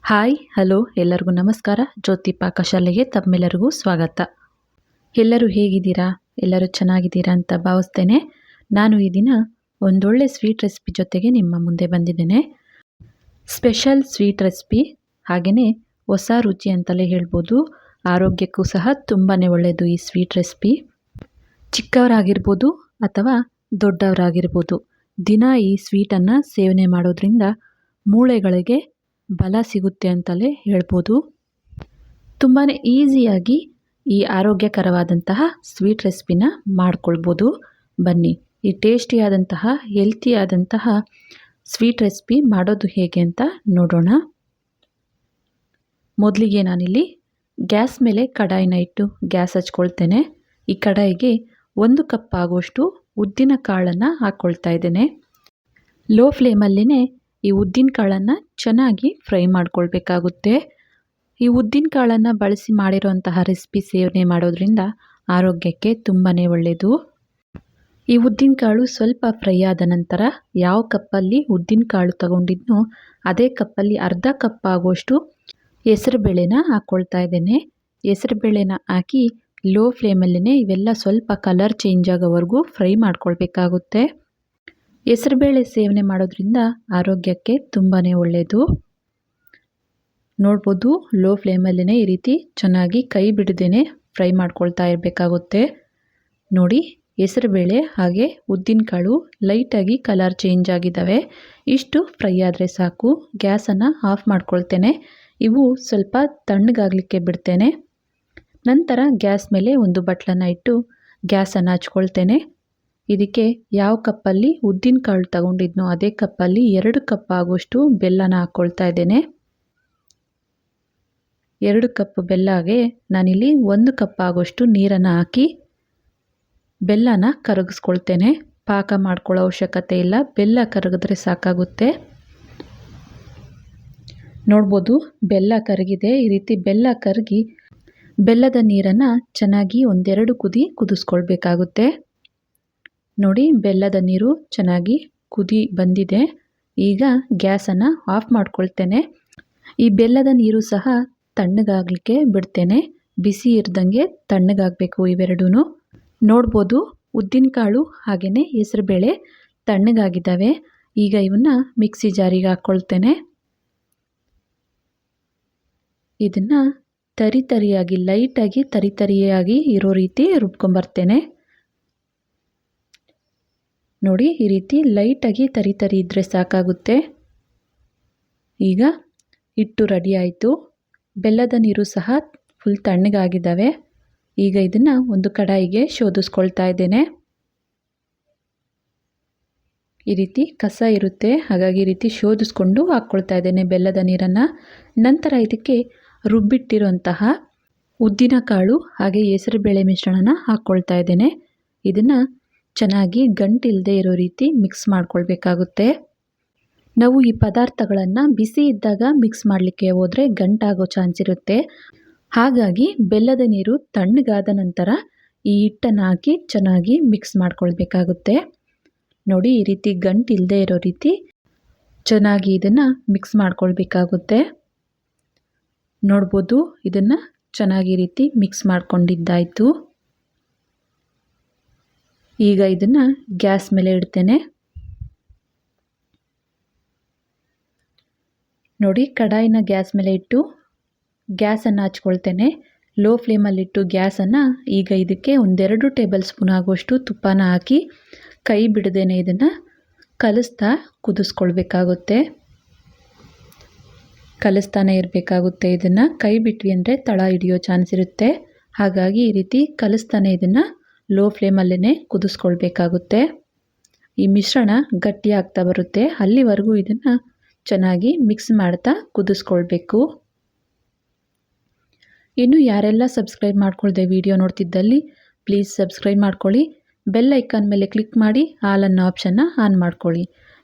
Hi hello ಎಲ್ಲರಿಗೂ ನಮಸ್ಕಾರ. ಜ್ಯೋತಿ ಪಾಕಶಾಲೆಗೆ ತಮ್ಮೆಲ್ಲರಿಗೂ ಸ್ವಾಗತ. ಎಲ್ಲರೂ ಹೇಗಿದ್ದೀರಾ? ಎಲ್ಲರೂ ಚೆನ್ನಾಗಿದ್ದೀರಾ ಅಂತ ಭಾವಿಸ್ತೇನೆ. ನಾನು ಈ ದಿನ ಒಂದೊಳ್ಳೆ ಸ್ವೀಟ್ ರೆಸಿಪಿ ಜೊತೆಗೆ ನಿಮ್ಮ ಮುಂದೆ ಬಂದಿದ್ದೇನೆ. ಸ್ಪೆಷಲ್ ಸ್ವೀಟ್ ರೆಸಿಪಿ, ಹಾಗೆಯೇ ಹೊಸ ರುಚಿ ಅಂತಲೇ ಹೇಳ್ಬೋದು. ಆರೋಗ್ಯಕ್ಕೂ ಸಹ ತುಂಬಾ ಒಳ್ಳೆಯದು ಈ ಸ್ವೀಟ್ ರೆಸಿಪಿ. ಚಿಕ್ಕವರಾಗಿರ್ಬೋದು ಅಥವಾ ದೊಡ್ಡವರಾಗಿರ್ಬೋದು, ದಿನ ಈ ಸ್ವೀಟನ್ನು ಸೇವನೆ ಮಾಡೋದ್ರಿಂದ ಮೂಳೆಗಳಿಗೆ ಬಲ ಸಿಗುತ್ತೆ ಅಂತಲೇ ಹೇಳ್ಬೋದು. ತುಂಬಾ ಈಸಿಯಾಗಿ ಈ ಆರೋಗ್ಯಕರವಾದಂತಹ ಸ್ವೀಟ್ ರೆಸಿಪಿನ ಮಾಡ್ಕೊಳ್ಬೋದು. ಬನ್ನಿ, ಈ ಟೇಸ್ಟಿಯಾದಂತಹ ಹೆಲ್ತಿಯಾದಂತಹ ಸ್ವೀಟ್ ರೆಸಿಪಿ ಮಾಡೋದು ಹೇಗೆ ಅಂತ ನೋಡೋಣ. ಮೊದಲಿಗೆ ನಾನಿಲ್ಲಿ ಗ್ಯಾಸ್ ಮೇಲೆ ಕಡಾಯಿನ ಇಟ್ಟು ಗ್ಯಾಸ್ ಹಚ್ಕೊಳ್ತೇನೆ. ಈ ಕಡಾಯಿಗೆ 1 ಕಪ್ ಆಗುವಷ್ಟು ಉದ್ದಿನ ಕಾಳನ್ನು ಹಾಕ್ಕೊಳ್ತಾ ಇದ್ದೇನೆ. ಲೋ ಫ್ಲೇಮಲ್ಲೇ ಈ ಉದ್ದಿನ ಕಾಳನ್ನು ಚೆನ್ನಾಗಿ ಫ್ರೈ ಮಾಡ್ಕೊಳ್ಬೇಕಾಗುತ್ತೆ. ಈ ಉದ್ದಿನ ಕಾಳನ್ನು ಬಳಸಿ ಮಾಡಿರೋಂತಹ ರೆಸಿಪಿ ಸೇವನೆ ಮಾಡೋದ್ರಿಂದ ಆರೋಗ್ಯಕ್ಕೆ ತುಂಬಾ ಒಳ್ಳೆಯದು. ಈ ಉದ್ದಿನ ಕಾಳು ಸ್ವಲ್ಪ ಫ್ರೈ ಆದ ನಂತರ ಯಾವ ಕಪ್ಪಲ್ಲಿ ಉದ್ದಿನ ಕಾಳು ತಗೊಂಡಿದ್ನೋ ಅದೇ ಕಪ್ಪಲ್ಲಿ ಅರ್ಧ ಕಪ್ ಆಗುವಷ್ಟು ಹೆಸರುಬೇಳೆನ ಹಾಕ್ಕೊಳ್ತಾ ಇದ್ದೇನೆ. ಹೆಸರುಬೇಳೆನ ಹಾಕಿ ಲೋ ಫ್ಲೇಮಲ್ಲೇ ಇವೆಲ್ಲ ಸ್ವಲ್ಪ ಕಲರ್ ಚೇಂಜ್ ಆಗೋವರೆಗೂ ಫ್ರೈ ಮಾಡ್ಕೊಳ್ಬೇಕಾಗುತ್ತೆ. ಹೆಸರುಬೇಳೆ ಸೇವನೆ ಮಾಡೋದ್ರಿಂದ ಆರೋಗ್ಯಕ್ಕೆ ತುಂಬಾ ಒಳ್ಳೆಯದು. ನೋಡ್ಬೋದು, ಲೋ ಫ್ಲೇಮಲ್ಲೇ ಈ ರೀತಿ ಚೆನ್ನಾಗಿ ಕೈ ಬಿಡದೇನೆ ಫ್ರೈ ಮಾಡ್ಕೊಳ್ತಾ ಇರಬೇಕಾಗುತ್ತೆ. ನೋಡಿ, ಹೆಸರುಬೇಳೆ ಹಾಗೆ ಉದ್ದಿನಕಾಳು ಲೈಟಾಗಿ ಕಲರ್ ಚೇಂಜ್ ಆಗಿದ್ದಾವೆ. ಇಷ್ಟು ಫ್ರೈ ಆದರೆ ಸಾಕು. ಗ್ಯಾಸನ್ನು ಆಫ್ ಮಾಡ್ಕೊಳ್ತೇನೆ. ಇವು ಸ್ವಲ್ಪ ತಣ್ಣಗಾಗಲಿಕ್ಕೆ ಬಿಡ್ತೇನೆ. ನಂತರ ಗ್ಯಾಸ್ ಮೇಲೆ ಒಂದು ಬಟ್ಲನ್ನು ಇಟ್ಟು ಗ್ಯಾಸನ್ನು ಹಚ್ಕೊಳ್ತೇನೆ. ಇದಕ್ಕೆ ಯಾವ ಕಪ್ಪಲ್ಲಿ ಉದ್ದಿನ ಕಾಳು ತಗೊಂಡಿದ್ನೋ ಅದೇ ಕಪ್ಪಲ್ಲಿ 2 ಕಪ್ ಆಗುವಷ್ಟು ಬೆಲ್ಲನ ಹಾಕ್ಕೊಳ್ತಾ ಇದ್ದೇನೆ. 2 ಕಪ್ ಬೆಲ್ಲಗೆ ನಾನಿಲ್ಲಿ 1 ಕಪ್ ಆಗುವಷ್ಟು ನೀರನ್ನು ಹಾಕಿ ಬೆಲ್ಲನ ಕರಗಿಸ್ಕೊಳ್ತೇನೆ. ಪಾಕ ಮಾಡ್ಕೊಳ್ಳೋ ಅವಶ್ಯಕತೆ ಇಲ್ಲ, ಬೆಲ್ಲ ಕರಗಿದ್ರೆ ಸಾಕಾಗುತ್ತೆ. ನೋಡ್ಬೋದು, ಬೆಲ್ಲ ಕರಗಿದೆ. ಈ ರೀತಿ ಬೆಲ್ಲ ಕರಗಿ ಬೆಲ್ಲದ ನೀರನ್ನು ಚೆನ್ನಾಗಿ 1-2 ಕುದಿ ಕುದಿಸ್ಕೊಳ್ಬೇಕಾಗುತ್ತೆ. ನೋಡಿ, ಬೆಲ್ಲದ ನೀರು ಚೆನ್ನಾಗಿ ಕುದಿ ಬಂದಿದೆ. ಈಗ ಗ್ಯಾಸನ್ನು ಆಫ್ ಮಾಡ್ಕೊಳ್ತೇನೆ. ಈ ಬೆಲ್ಲದ ನೀರು ಸಹ ತಣ್ಣಗಾಗಲಿಕ್ಕೆ ಬಿಡ್ತೇನೆ. ಬಿಸಿ ಇರ್ದಂಗೆ ತಣ್ಣಗಾಗಬೇಕು ಇವೆರಡೂ. ನೋಡ್ಬೋದು, ಉದ್ದಿನಕಾಳು ಹಾಗೆಯೇ ಹೆಸರುಬೇಳೆ ತಣ್ಣಗಾಗಿದ್ದಾವೆ. ಈಗ ಇವನ್ನ ಮಿಕ್ಸಿ ಜಾರಿಗೆ ಹಾಕ್ಕೊಳ್ತೇನೆ. ಇದನ್ನು ತರಿಯಾಗಿ ಲೈಟಾಗಿ ತರಿಯಾಗಿ ಇರೋ ರೀತಿ ರುಬ್ಕೊಂಬರ್ತೇನೆ. ನೋಡಿ, ಈ ರೀತಿ ಲೈಟಾಗಿ ತರಿ ಇದ್ದರೆ ಸಾಕಾಗುತ್ತೆ. ಈಗ ಹಿಟ್ಟು ರೆಡಿ ಆಯಿತು. ಬೆಲ್ಲದ ನೀರು ಸಹ ಫುಲ್ ತಣ್ಣಗಾಗಿದ್ದಾವೆ. ಈಗ ಇದನ್ನು ಒಂದು ಕಡಾಯಿಗೆ ಶೋಧಿಸ್ಕೊಳ್ತಾ ಇದ್ದೇನೆ. ಈ ರೀತಿ ಕಸ ಇರುತ್ತೆ, ಹಾಗಾಗಿ ಈ ರೀತಿ ಶೋಧಿಸ್ಕೊಂಡು ಹಾಕ್ಕೊಳ್ತಾ ಇದ್ದೇನೆ ಬೆಲ್ಲದ ನೀರನ್ನು. ನಂತರ ಇದಕ್ಕೆ ರುಬ್ಬಿಟ್ಟಿರುವಂತಹ ಉದ್ದಿನ ಕಾಳು ಹಾಗೆ ಹೆಸರುಬೇಳೆ ಮಿಶ್ರಣನ ಹಾಕ್ಕೊಳ್ತಾ ಇದ್ದೇನೆ. ಇದನ್ನು ಚೆನ್ನಾಗಿ ಗಂಟಿಲ್ಲದೆ ಇರೋ ರೀತಿ ಮಿಕ್ಸ್ ಮಾಡ್ಕೊಳ್ಬೇಕಾಗುತ್ತೆ. ನಾವು ಈ ಪದಾರ್ಥಗಳನ್ನು ಬಿಸಿ ಇದ್ದಾಗ ಮಿಕ್ಸ್ ಮಾಡಲಿಕ್ಕೆ ಹೋದರೆ ಗಂಟಾಗೋ ಚಾನ್ಸ್ ಇರುತ್ತೆ. ಹಾಗಾಗಿ ಬೆಲ್ಲದ ನೀರು ತಣ್ಣಗಾದ ನಂತರ ಈ ಹಿಟ್ಟನ್ನು ಹಾಕಿ ಚೆನ್ನಾಗಿ ಮಿಕ್ಸ್ ಮಾಡ್ಕೊಳ್ಬೇಕಾಗುತ್ತೆ. ನೋಡಿ, ಈ ರೀತಿ ಗಂಟಿಲ್ಲದೆ ಇರೋ ರೀತಿ ಚೆನ್ನಾಗಿ ಇದನ್ನು ಮಿಕ್ಸ್ ಮಾಡ್ಕೊಳ್ಬೇಕಾಗುತ್ತೆ. ನೋಡ್ಬೋದು, ಇದನ್ನು ಚೆನ್ನಾಗಿ ಈ ರೀತಿ ಮಿಕ್ಸ್ ಮಾಡ್ಕೊಂಡಿದ್ದಾಯಿತು. ಈಗ ಇದನ್ನು ಗ್ಯಾಸ್ ಮೇಲೆ ಇಡ್ತೇನೆ. ನೋಡಿ, ಕಡಾಯಿನ ಗ್ಯಾಸ್ ಮೇಲೆ ಇಟ್ಟು ಗ್ಯಾಸನ್ನು ಹಚ್ಕೊಳ್ತೇನೆ. ಲೋ ಫ್ಲೇಮಲ್ಲಿಟ್ಟು ಗ್ಯಾಸನ್ನು ಈಗ ಇದಕ್ಕೆ 1-2 ಟೇಬಲ್ ಸ್ಪೂನ್ ಆಗುವಷ್ಟು ತುಪ್ಪನ ಹಾಕಿ ಕೈ ಬಿಡದೇನೆ ಇದನ್ನು ಕಲಿಸ್ತಾ ಕುದಿಸ್ಕೊಳ್ಬೇಕಾಗುತ್ತೆ. ಕಲಿಸ್ತಾನೆ ಇರಬೇಕಾಗುತ್ತೆ. ಇದನ್ನು ಕೈ ಬಿಟ್ವಿ ಅಂದರೆ ತಳ ಹಿಡಿಯೋ ಚಾನ್ಸ್ ಇರುತ್ತೆ. ಹಾಗಾಗಿ ಈ ರೀತಿ ಕಲಿಸ್ತಾನೆ ಇದನ್ನು ಲೋ ಫ್ಲೇಮಲ್ಲೇ ಕುದಿಸ್ಕೊಳ್ಬೇಕಾಗುತ್ತೆ. ಈ ಮಿಶ್ರಣ ಗಟ್ಟಿ ಆಗ್ತಾ ಬರುತ್ತೆ, ಅಲ್ಲಿವರೆಗೂ ಇದನ್ನು ಚೆನ್ನಾಗಿ ಮಿಕ್ಸ್ ಮಾಡ್ತಾ ಕುದಿಸ್ಕೊಳ್ಬೇಕು. ಇನ್ನು ಯಾರೆಲ್ಲ ಸಬ್ಸ್ಕ್ರೈಬ್ ಮಾಡ್ಕೊಳ್ದೆ ವಿಡಿಯೋ ನೋಡ್ತಿದ್ದಲ್ಲಿ ಪ್ಲೀಸ್ ಸಬ್ಸ್ಕ್ರೈಬ್ ಮಾಡ್ಕೊಳ್ಳಿ. ಬೆಲ್ ಐಕಾನ್ ಮೇಲೆ ಕ್ಲಿಕ್ ಮಾಡಿ ಆಲ್ ಅನ್ನೋ ಆಪ್ಷನ್ನ ಆನ್ ಮಾಡ್ಕೊಳ್ಳಿ.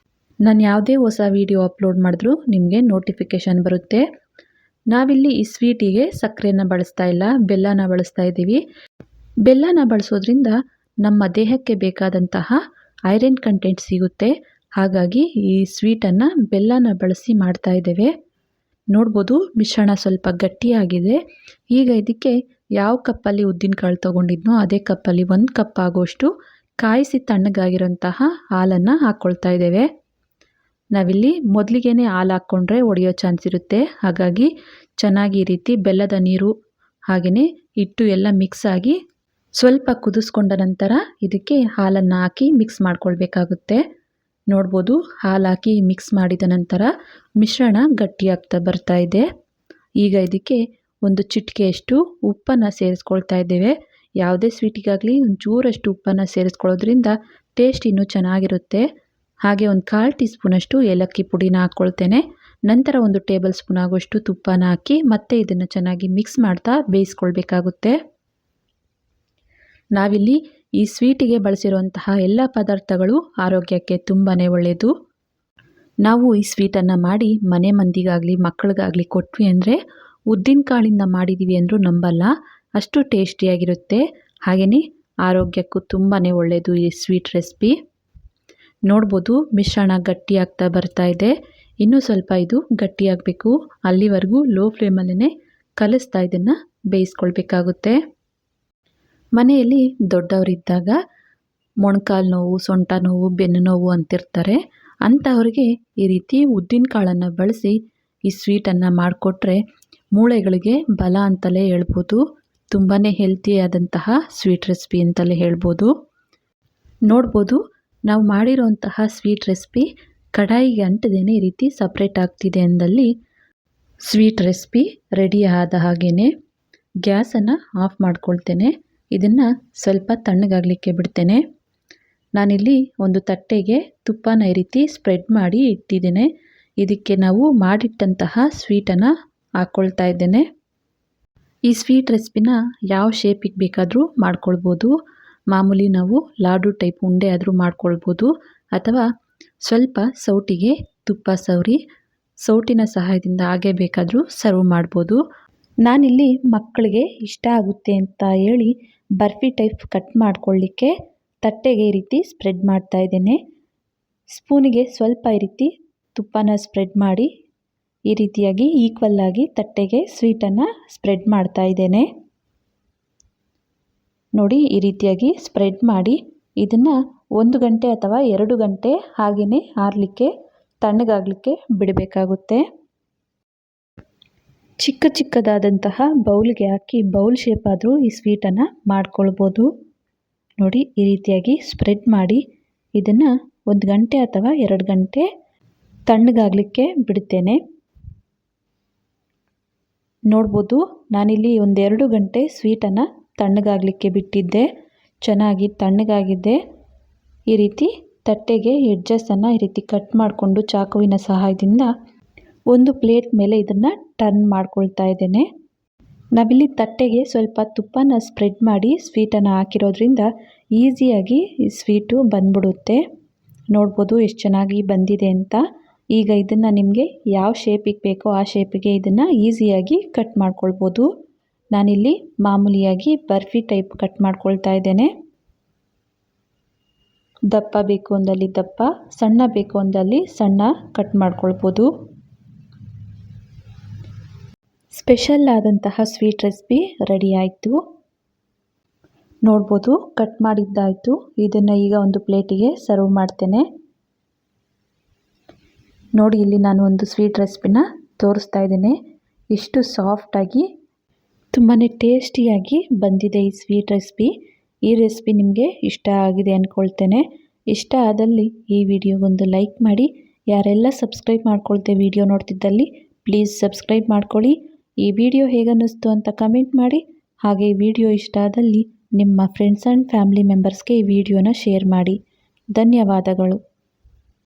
ನಾನು ಯಾವುದೇ ಹೊಸ ವಿಡಿಯೋ ಅಪ್ಲೋಡ್ ಮಾಡಿದ್ರೂ ನಿಮಗೆ ನೋಟಿಫಿಕೇಷನ್ ಬರುತ್ತೆ. ನಾವಿಲ್ಲಿ ಈ ಸ್ವೀಟಿಗೆ ಸಕ್ಕರೆನ ಬಳಸ್ತಾ ಇಲ್ಲ, ಬೆಲ್ಲನ ಬಳಸ್ತಾ ಇದ್ದೀವಿ. ಬೆಲ್ಲನ ಬಳಸೋದ್ರಿಂದ ನಮ್ಮ ದೇಹಕ್ಕೆ ಬೇಕಾದಂತಹ ಐರನ್ ಕಂಟೆಂಟ್ ಸಿಗುತ್ತೆ. ಹಾಗಾಗಿ ಈ ಸ್ವೀಟನ್ನು ಬೆಲ್ಲನ ಬಳಸಿ ಮಾಡ್ತಾ ಇದ್ದೇವೆ. ನೋಡ್ಬೋದು ಮಿಶ್ರಣ ಸ್ವಲ್ಪ ಗಟ್ಟಿಯಾಗಿದೆ. ಈಗ ಇದಕ್ಕೆ ಯಾವ ಕಪ್ಪಲ್ಲಿ ಉದ್ದಿನಕಾಳು ತೊಗೊಂಡಿದ್ನೋ ಅದೇ ಕಪ್ಪಲ್ಲಿ 1 ಕಪ್ ಆಗುವಷ್ಟು ಕಾಯಿಸಿ ತಣ್ಣಗಾಗಿರೋಂತಹ ಹಾಲನ್ನು ಹಾಕ್ಕೊಳ್ತಾ ಇದ್ದೇವೆ. ನಾವಿಲ್ಲಿ ಮೊದಲಿಗೆನೇ ಹಾಲು ಹಾಕ್ಕೊಂಡ್ರೆ ಒಡೆಯೋ ಚಾನ್ಸ್ ಇರುತ್ತೆ. ಹಾಗಾಗಿ ಚೆನ್ನಾಗಿ ಈ ರೀತಿ ಬೆಲ್ಲದ ನೀರು ಹಾಗೆಯೇ ಹಿಟ್ಟು ಎಲ್ಲ ಮಿಕ್ಸ್ ಆಗಿ ಸ್ವಲ್ಪ ಕುದಿಸ್ಕೊಂಡ ನಂತರ ಇದಕ್ಕೆ ಹಾಲನ್ನು ಹಾಕಿ ಮಿಕ್ಸ್ ಮಾಡ್ಕೊಳ್ಬೇಕಾಗುತ್ತೆ. ನೋಡ್ಬೋದು ಹಾಲು ಹಾಕಿ ಮಿಕ್ಸ್ ಮಾಡಿದ ನಂತರ ಮಿಶ್ರಣ ಗಟ್ಟಿಯಾಗ್ತಾ ಬರ್ತಾ ಇದೆ. ಈಗ ಇದಕ್ಕೆ ಒಂದು ಚಿಟಿಕೆಯಷ್ಟು ಉಪ್ಪನ್ನು ಸೇರಿಸ್ಕೊಳ್ತಾ ಇದ್ದೇವೆ. ಯಾವುದೇ ಸ್ವೀಟಿಗಾಗಲಿ ಒಂಚೂರಷ್ಟು ಉಪ್ಪನ್ನು ಸೇರಿಸ್ಕೊಳ್ಳೋದ್ರಿಂದ ಟೇಸ್ಟ್ ಇನ್ನೂ ಚೆನ್ನಾಗಿರುತ್ತೆ. ಹಾಗೆ ಒಂದು 1/4 ಟೀ ಸ್ಪೂನಷ್ಟು ಏಲಕ್ಕಿ ಪುಡಿನ ಹಾಕ್ಕೊಳ್ತೇನೆ. ನಂತರ 1 ಟೇಬಲ್ ಸ್ಪೂನ್ ಆಗುವಷ್ಟು ತುಪ್ಪನ ಹಾಕಿ ಮತ್ತೆ ಇದನ್ನು ಚೆನ್ನಾಗಿ ಮಿಕ್ಸ್ ಮಾಡ್ತಾ ಬೇಯಿಸ್ಕೊಳ್ಬೇಕಾಗುತ್ತೆ. ನಾವಿಲ್ಲಿ ಈ ಸ್ವೀಟಿಗೆ ಬಳಸಿರುವಂತಹ ಎಲ್ಲ ಪದಾರ್ಥಗಳು ಆರೋಗ್ಯಕ್ಕೆ ತುಂಬಾ ಒಳ್ಳೆಯದು. ನಾವು ಈ ಸ್ವೀಟನ್ನು ಮಾಡಿ ಮನೆ ಮಂದಿಗಾಗಲಿ ಮಕ್ಕಳಿಗಾಗಲಿ ಕೊಟ್ವಿ ಅಂದರೆ ಉದ್ದಿನಕಾಳಿಂದ ಮಾಡಿದ್ದೀವಿ ಅಂದರೂ ನಂಬಲ್ಲ, ಅಷ್ಟು ಟೇಸ್ಟಿಯಾಗಿರುತ್ತೆ. ಹಾಗೆಯೇ ಆರೋಗ್ಯಕ್ಕೂ ತುಂಬಾ ಒಳ್ಳೆಯದು ಈ ಸ್ವೀಟ್ ರೆಸಿಪಿ. ನೋಡ್ಬೋದು ಮಿಶ್ರಣ ಗಟ್ಟಿಯಾಗ್ತಾ ಬರ್ತಾ ಇದೆ. ಇನ್ನೂ ಸ್ವಲ್ಪ ಇದು ಗಟ್ಟಿಯಾಗಬೇಕು. ಅಲ್ಲಿವರೆಗೂ ಲೋ ಫ್ಲೇಮಲ್ಲೇ ಕಲಿಸ್ತಾ ಇದನ್ನು ಬೇಯಿಸ್ಕೊಳ್ಬೇಕಾಗುತ್ತೆ. ಮನೆಯಲ್ಲಿ ದೊಡ್ಡವರಿದ್ದಾಗ ಮೊಣಕಾಲು ನೋವು, ಸೊಂಟ ನೋವು, ಬೆನ್ನು ನೋವು ಅಂತಿರ್ತಾರೆ. ಅಂಥವ್ರಿಗೆ ಈ ರೀತಿ ಉದ್ದಿನಕಾಳನ್ನು ಬಳಸಿ ಈ ಸ್ವೀಟನ್ನು ಮಾಡಿಕೊಟ್ರೆ ಮೂಳೆಗಳಿಗೆ ಬಲ ಅಂತಲೇ ಹೇಳ್ಬೋದು. ತುಂಬಾ ಹೆಲ್ತಿಯಾದಂತಹ ಸ್ವೀಟ್ ರೆಸಿಪಿ ಅಂತಲೇ ಹೇಳ್ಬೋದು. ನೋಡ್ಬೋದು ನಾವು ಮಾಡಿರೋಂತಹ ಸ್ವೀಟ್ ರೆಸಿಪಿ ಕಡಾಯಿಗೆ ಅಂಟದೇನೆ ಈ ರೀತಿ ಸಪ್ರೇಟ್ ಆಗ್ತಿದೆ ಅಂದಲ್ಲಿ ಸ್ವೀಟ್ ರೆಸಿಪಿ ರೆಡಿ ಆದ ಹಾಗೆಯೇ ಗ್ಯಾಸನ್ನು ಆಫ್ ಮಾಡ್ಕೊಳ್ತೇನೆ. ಇದನ್ನು ಸ್ವಲ್ಪ ತಣ್ಣಗಾಗಲಿಕ್ಕೆ ಬಿಡ್ತೇನೆ. ನಾನಿಲ್ಲಿ ಒಂದು ತಟ್ಟೆಗೆ ತುಪ್ಪನ ಈ ರೀತಿ ಸ್ಪ್ರೆಡ್ ಮಾಡಿ ಇಟ್ಟಿದ್ದೇನೆ. ಇದಕ್ಕೆ ನಾವು ಮಾಡಿಟ್ಟಂತಹ ಸ್ವೀಟನ್ನು ಹಾಕ್ಕೊಳ್ತಾ ಇದ್ದೇನೆ. ಈ ಸ್ವೀಟ್ ರೆಸಿಪಿನ ಯಾವ ಶೇಪಿಗೆ ಬೇಕಾದರೂ ಮಾಡ್ಕೊಳ್ಬೋದು. ಮಾಮೂಲಿ ನಾವು ಲಾಡು ಟೈಪ್ ಉಂಡೆ ಆದರೂ ಮಾಡ್ಕೊಳ್ಬೋದು, ಅಥವಾ ಸ್ವಲ್ಪ ಸೌಟಿಗೆ ತುಪ್ಪ ಸವರಿ ಸೌಟಿನ ಸಹಾಯದಿಂದ ಹಾಗೆ ಬೇಕಾದರೂ ಸರ್ವ್ ಮಾಡ್ಬೋದು. ನಾನಿಲ್ಲಿ ಮಕ್ಕಳಿಗೆ ಇಷ್ಟ ಆಗುತ್ತೆ ಅಂತ ಹೇಳಿ ಬರ್ಫಿ ಟೈಪ್ ಕಟ್ ಮಾಡ್ಕೊಳ್ಳಿಕ್ಕೆ ತಟ್ಟೆಗೆ ಈ ರೀತಿ ಸ್ಪ್ರೆಡ್ ಮಾಡ್ತಾ ಇದ್ದೇನೆ. ಸ್ಪೂನಿಗೆ ಸ್ವಲ್ಪ ಈ ರೀತಿ ತುಪ್ಪನ ಸ್ಪ್ರೆಡ್ ಮಾಡಿ ಈ ರೀತಿಯಾಗಿ ಈಕ್ವಲ್ ಆಗಿ ತಟ್ಟೆಗೆ ಸ್ವೀಟನ್ನು ಸ್ಪ್ರೆಡ್ ಮಾಡ್ತಾ ಇದ್ದೇನೆ. ನೋಡಿ ಈ ರೀತಿಯಾಗಿ ಸ್ಪ್ರೆಡ್ ಮಾಡಿ ಇದನ್ನು 1 ಗಂಟೆ ಅಥವಾ 2 ಗಂಟೆ ಹಾಗೆಯೇ ಆರಲಿಕ್ಕೆ ತಣ್ಣಗಾಗಲಿಕ್ಕೆ ಬಿಡಬೇಕಾಗುತ್ತೆ. ಚಿಕ್ಕ ಚಿಕ್ಕದಾದಂತಹ ಬೌಲ್ಗೆ ಹಾಕಿ ಬೌಲ್ ಶೇಪ್ ಆದರೂ ಈ ಸ್ವೀಟನ್ನು ಮಾಡ್ಕೊಳ್ಬೋದು. ನೋಡಿ ಈ ರೀತಿಯಾಗಿ ಸ್ಪ್ರೆಡ್ ಮಾಡಿ ಇದನ್ನು 1 ಗಂಟೆ ಅಥವಾ 2 ಗಂಟೆ ತಣ್ಣಗಾಗಲಿಕ್ಕೆ ಬಿಡ್ತೇನೆ. ನೋಡ್ಬೋದು ನಾನಿಲ್ಲಿ 1-2 ಗಂಟೆ ಸ್ವೀಟನ್ನು ತಣ್ಣಗಾಗಲಿಕ್ಕೆ ಬಿಟ್ಟಿದ್ದೆ. ಚೆನ್ನಾಗಿ ತಣ್ಣಗಾಗಿದೆ. ಈ ರೀತಿ ತಟ್ಟೆಗೆ ಎಡ್ಜಸ್ಸನ್ನು ಈ ರೀತಿ ಕಟ್ ಮಾಡಿಕೊಂಡು ಚಾಕುವಿನ ಸಹಾಯದಿಂದ ಒಂದು ಪ್ಲೇಟ್ ಮೇಲೆ ಇದನ್ನು ಟರ್ನ್ ಮಾಡ್ಕೊಳ್ತಾ ಇದ್ದೇನೆ. ನಾವಿಲ್ಲಿ ತಟ್ಟೆಗೆ ಸ್ವಲ್ಪ ತುಪ್ಪನ ಸ್ಪ್ರೆಡ್ ಮಾಡಿ ಸ್ವೀಟನ್ನು ಹಾಕಿರೋದ್ರಿಂದ ಈಸಿಯಾಗಿ ಈ ಸ್ವೀಟು ಬಂದ್ಬಿಡುತ್ತೆ. ನೋಡ್ಬೋದು ಎಷ್ಟು ಚೆನ್ನಾಗಿ ಬಂದಿದೆ ಅಂತ. ಈಗ ಇದನ್ನು ನಿಮಗೆ ಯಾವ ಶೇಪಿಗೆ ಬೇಕೋ ಆ ಶೇಪಿಗೆ ಇದನ್ನು ಈಸಿಯಾಗಿ ಕಟ್ ಮಾಡ್ಕೊಳ್ಬೋದು. ನಾನಿಲ್ಲಿ ಮಾಮೂಲಿಯಾಗಿ ಬರ್ಫಿ ಟೈಪ್ ಕಟ್ ಮಾಡ್ಕೊಳ್ತಾ ಇದ್ದೇನೆ. ದಪ್ಪ ಬೇಕು ಅಂದಲ್ಲಿ ದಪ್ಪ, ಸಣ್ಣ ಬೇಕು ಅಂದಲ್ಲಿ ಸಣ್ಣ ಕಟ್ ಮಾಡ್ಕೊಳ್ಬೋದು. ಸ್ಪೆಷಲ್ ಆದಂತಹ ಸ್ವೀಟ್ ರೆಸಿಪಿ ರೆಡಿ ಆಯಿತು. ನೋಡ್ಬೋದು ಕಟ್ ಮಾಡಿದ್ದಾಯಿತು. ಇದನ್ನು ಈಗ ಒಂದು ಪ್ಲೇಟಿಗೆ ಸರ್ವ್ ಮಾಡ್ತೇನೆ. ನೋಡಿ ಇಲ್ಲಿ ನಾನು ಒಂದು ಸ್ವೀಟ್ ರೆಸಿಪಿನ ತೋರಿಸ್ತಾ ಇದ್ದೇನೆ. ಎಷ್ಟು ಸಾಫ್ಟಾಗಿ ತುಂಬಾ ಟೇಸ್ಟಿಯಾಗಿ ಬಂದಿದೆ ಈ ಸ್ವೀಟ್ ರೆಸಿಪಿ. ಈ ರೆಸಿಪಿ ನಿಮಗೆ ಇಷ್ಟ ಆಗಿದೆ ಅಂದ್ಕೊಳ್ತೇನೆ. ಇಷ್ಟ ಆದಲ್ಲಿ ಈ ವಿಡಿಯೋಗೊಂದು ಲೈಕ್ ಮಾಡಿ. ಯಾರೆಲ್ಲ ಸಬ್ಸ್ಕ್ರೈಬ್ ಮಾಡ್ಕೊಳ್ತೆ ವಿಡಿಯೋ ನೋಡ್ತಿದ್ದಲ್ಲಿ ಪ್ಲೀಸ್ ಸಬ್ಸ್ಕ್ರೈಬ್ ಮಾಡ್ಕೊಳ್ಳಿ. ಈ ವಿಡಿಯೋ ಹೇಗನ್ನಿಸ್ತು ಅಂತ ಕಮೆಂಟ್ ಮಾಡಿ. ಹಾಗೆ ಈ ವಿಡಿಯೋ ಇಷ್ಟ ಆದಲ್ಲಿ ನಿಮ್ಮ ಫ್ರೆಂಡ್ಸ್ ಆ್ಯಂಡ್ ಫ್ಯಾಮಿಲಿ ಮೆಂಬರ್ಸ್ಗೆ ಈ ವಿಡಿಯೋನ ಶೇರ್ ಮಾಡಿ. ಧನ್ಯವಾದಗಳು.